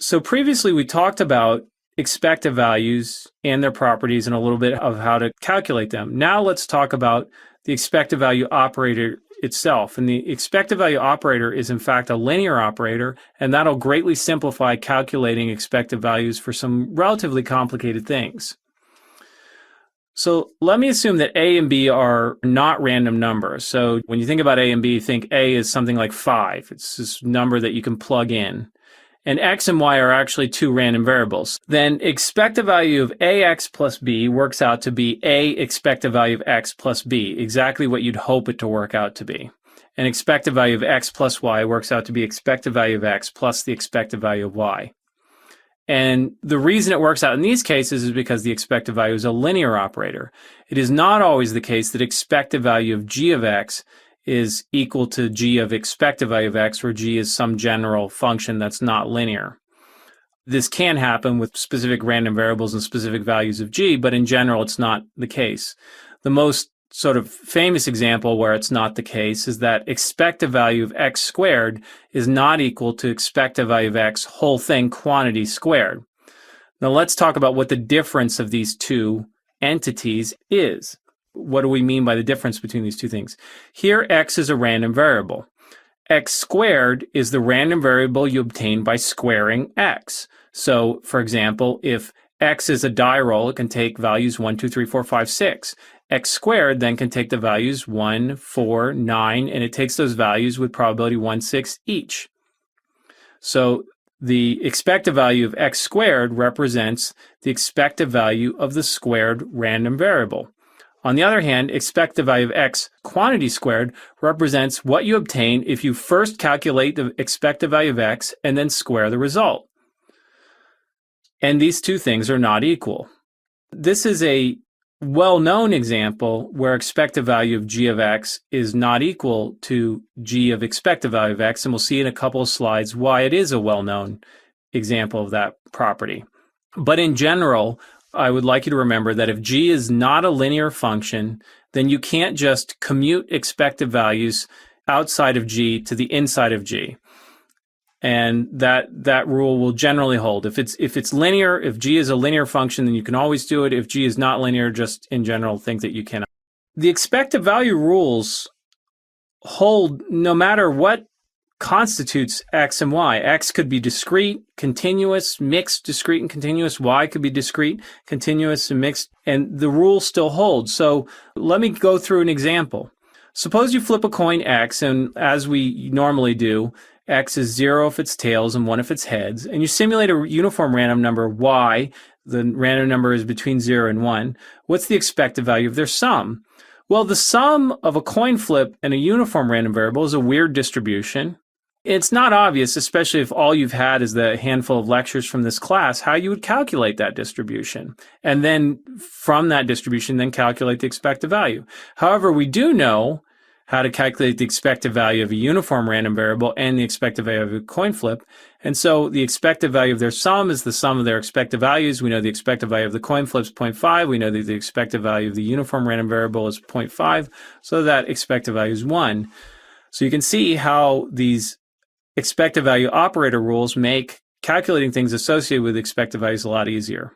So previously we talked about expected values and their properties and a little bit of how to calculate them. Now let's talk about the expected value operator itself. And the expected value operator is in fact a linear operator, and that'll greatly simplify calculating expected values for some relatively complicated things. So let me assume that A and B are not random numbers. So when you think about A and B, think A is something like 5. It's this number that you can plug in. And X and Y are actually two random variables. Then expected value of AX plus B works out to be A expected value of X plus B, exactly what you'd hope it to work out to be. And expected value of X plus Y works out to be expected value of X plus the expected value of Y. And the reason it works out in these cases is because the expected value is a linear operator. It is not always the case that expected value of G of X is equal to G of expected value of X, where G is some general function that's not linear. This can happen with specific random variables and specific values of G, but in general, it's not the case. The most sort of famous example where it's not the case is that expected value of X squared is not equal to expected value of X whole thing quantity squared. Now let's talk about what the difference of these two entities is. What do we mean by the difference between these two things? Here, X is a random variable. X squared is the random variable you obtain by squaring X. So, for example, if X is a die roll, it can take values 1, 2, 3, 4, 5, 6. X squared then can take the values 1, 4, 9, and it takes those values with probability 1/6 each. So the expected value of X squared represents the expected value of the squared random variable. On the other hand, expected value of X quantity squared represents what you obtain if you first calculate the expected value of X and then square the result. And these two things are not equal. This is a well-known example where expected value of G of X is not equal to G of expected value of X, and we'll see in a couple of slides why it is a well-known example of that property. But in general, I would like you to remember that if G is not a linear function, then you can't just commute expected values outside of G to the inside of G. And that rule will generally hold. If it's linear, if G is a linear function, then you can always do it. If G is not linear, just in general think that you cannot. The expected value rules hold no matter what constitutes X and Y. X could be discrete, continuous, mixed, discrete and continuous. Y could be discrete, continuous and mixed, and the rule still holds. So let me go through an example. Suppose you flip a coin X, and as we normally do, X is 0 if it's tails and 1 if it's heads, and you simulate a uniform random number Y. The random number is between 0 and 1. What's the expected value of their sum? Well, the sum of a coin flip and a uniform random variable is a weird distribution. It's not obvious, especially if all you've had is the handful of lectures from this class, how you would calculate that distribution. And then from that distribution, then calculate the expected value. However, we do know how to calculate the expected value of a uniform random variable and the expected value of a coin flip. And so the expected value of their sum is the sum of their expected values. We know the expected value of the coin flip is 0.5. We know that the expected value of the uniform random variable is 0.5. So that expected value is 1. So you can see how these expected value operator rules make calculating things associated with expected values a lot easier.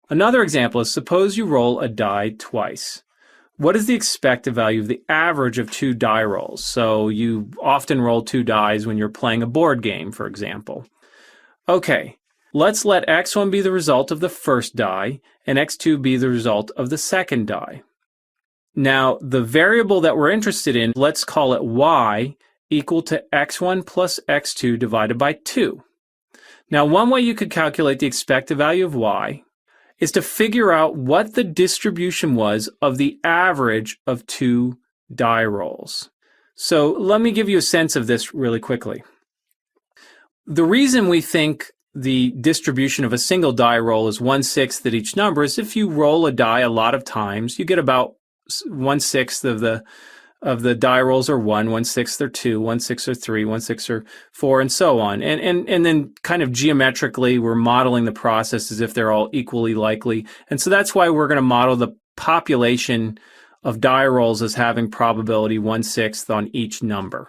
Another example is suppose you roll a die twice. What is the expected value of the average of two die rolls? So you often roll two dies when you're playing a board game, for example. Okay, let's let x1 be the result of the first die and x2 be the result of the second die. Now, the variable that we're interested in, let's call it y, equal to x1 plus x2 divided by 2. Now, one way you could calculate the expected value of y is to figure out what the distribution was of the average of two die rolls. So let me give you a sense of this really quickly. The reason we think the distribution of a single die roll is 1/6 at each number is if you roll a die a lot of times, you get about 1/6 of the die rolls are 1, 1/6 are 2, 1/6 are 3, 1/6 are 4, and so on. And then kind of geometrically, we're modeling the process as if they're all equally likely. And so that's why we're going to model the population of die rolls as having probability 1/6 on each number.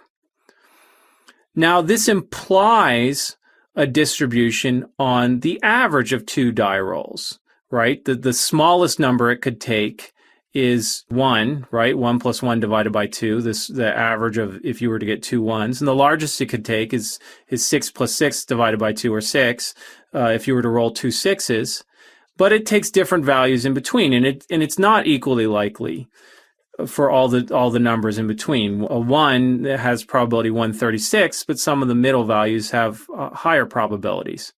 Now, this implies a distribution on the average of two die rolls, right? The smallest number it could take is 1, right? 1 plus 1 divided by 2, the average of if you were to get two ones. And the largest it could take is 6 plus 6 divided by 2, or 6, if you were to roll two sixes. But it takes different values in between, and it's not equally likely for all the numbers in between. A 1 has probability 136, but some of the middle values have higher probabilities.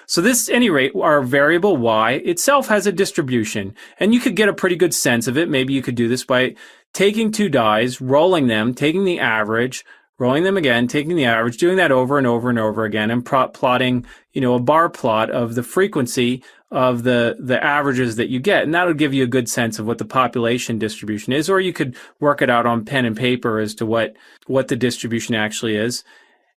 So this, at any rate, our variable y itself has a distribution, and you could get a pretty good sense of it. Maybe you could do this by taking two dies, rolling them, taking the average, rolling them again, taking the average, doing that over and over and over again, and plotting, a bar plot of the frequency of the averages that you get. And that'll give you a good sense of what the population distribution is, or you could work it out on pen and paper as to what the distribution actually is.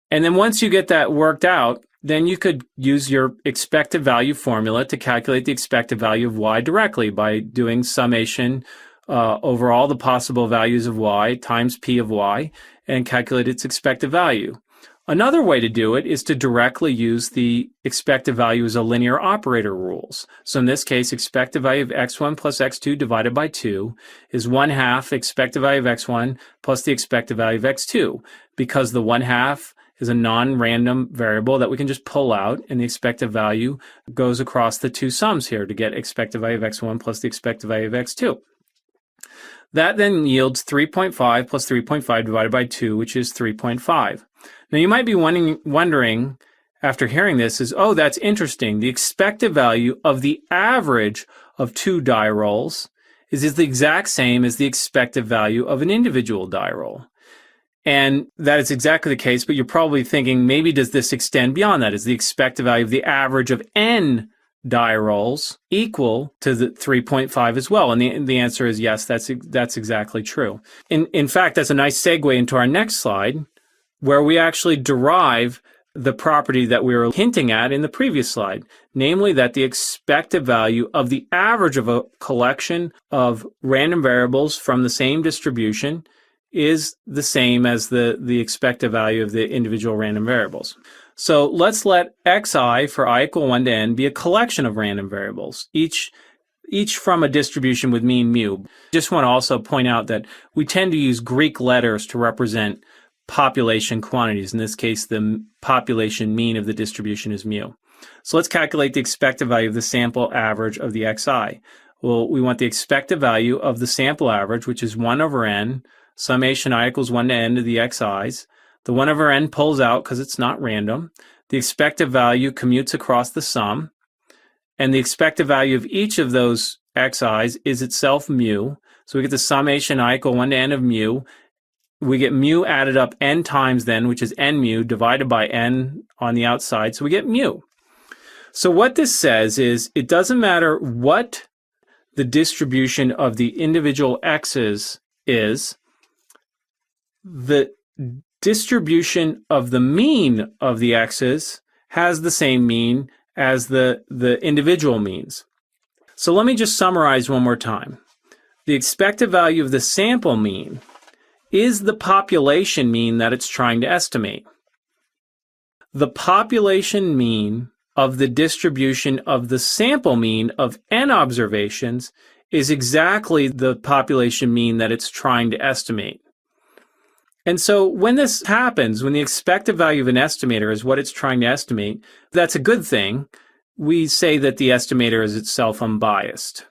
And then once you get that worked out, then you could use your expected value formula to calculate the expected value of y directly by doing summation over all the possible values of y times p of y and calculate its expected value. Another way to do it is to directly use the expected value as a linear operator rules. So in this case, expected value of x1 plus x2 divided by 2 is 1/2 expected value of x1 plus the expected value of x2, because the 1/2 is a non-random variable that we can just pull out, and the expected value goes across the two sums here to get expected value of x1 plus the expected value of x2. That then yields 3.5 plus 3.5 divided by 2, which is 3.5. Now you might be wondering after hearing this is, oh, that's interesting. The expected value of the average of two die rolls is the exact same as the expected value of an individual die roll. And that is exactly the case, but you're probably thinking, maybe does this extend beyond that? Is the expected value of the average of n die rolls equal to the 3.5 as well? And the answer is yes, that's exactly true. In fact, that's a nice segue into our next slide, where we actually derive the property that we were hinting at in the previous slide, namely that the expected value of the average of a collection of random variables from the same distribution is the same as the expected value of the individual random variables. So let's let xi for I equal 1 to n be a collection of random variables, each from a distribution with mean mu. Just want to also point out that we tend to use Greek letters to represent population quantities. In this case, the population mean of the distribution is mu. So let's calculate the expected value of the sample average of the xi. Well, we want the expected value of the sample average, which is 1 over n, summation I equals 1 to n to the xi's. The 1 over n pulls out because it's not random. The expected value commutes across the sum. And the expected value of each of those xi's is itself mu. So we get the summation I equal 1 to n of mu. We get mu added up n times then, which is n mu, divided by n on the outside. So we get mu. So what this says is it doesn't matter what the distribution of the individual x's is, the distribution of the mean of the x's has the same mean as the individual means. So let me just summarize one more time. The expected value of the sample mean is the population mean that it's trying to estimate. The population mean of the distribution of the sample mean of n observations is exactly the population mean that it's trying to estimate. And so when this happens, when the expected value of an estimator is what it's trying to estimate, that's a good thing. We say that the estimator is itself unbiased.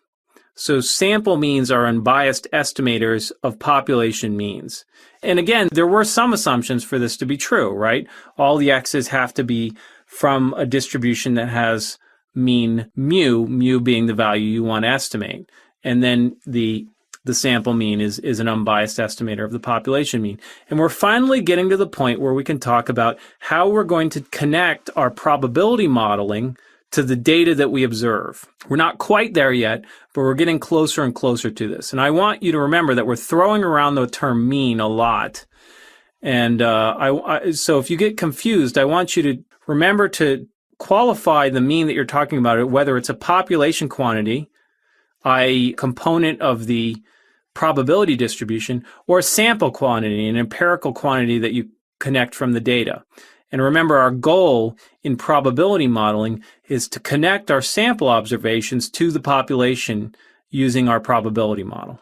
So sample means are unbiased estimators of population means. And again, there were some assumptions for this to be true, right? All the x's have to be from a distribution that has mean mu being the value you want to estimate. And then the sample mean is an unbiased estimator of the population mean. And we're finally getting to the point where we can talk about how we're going to connect our probability modeling to the data that we observe. We're not quite there yet, but we're getting closer and closer to this. And I want you to remember that we're throwing around the term mean a lot. And so if you get confused, I want you to remember to qualify the mean that you're talking about, whether it's a population quantity, i.e. component of the probability distribution, or a sample quantity, an empirical quantity that you connect from the data. And remember, our goal in probability modeling is to connect our sample observations to the population using our probability model.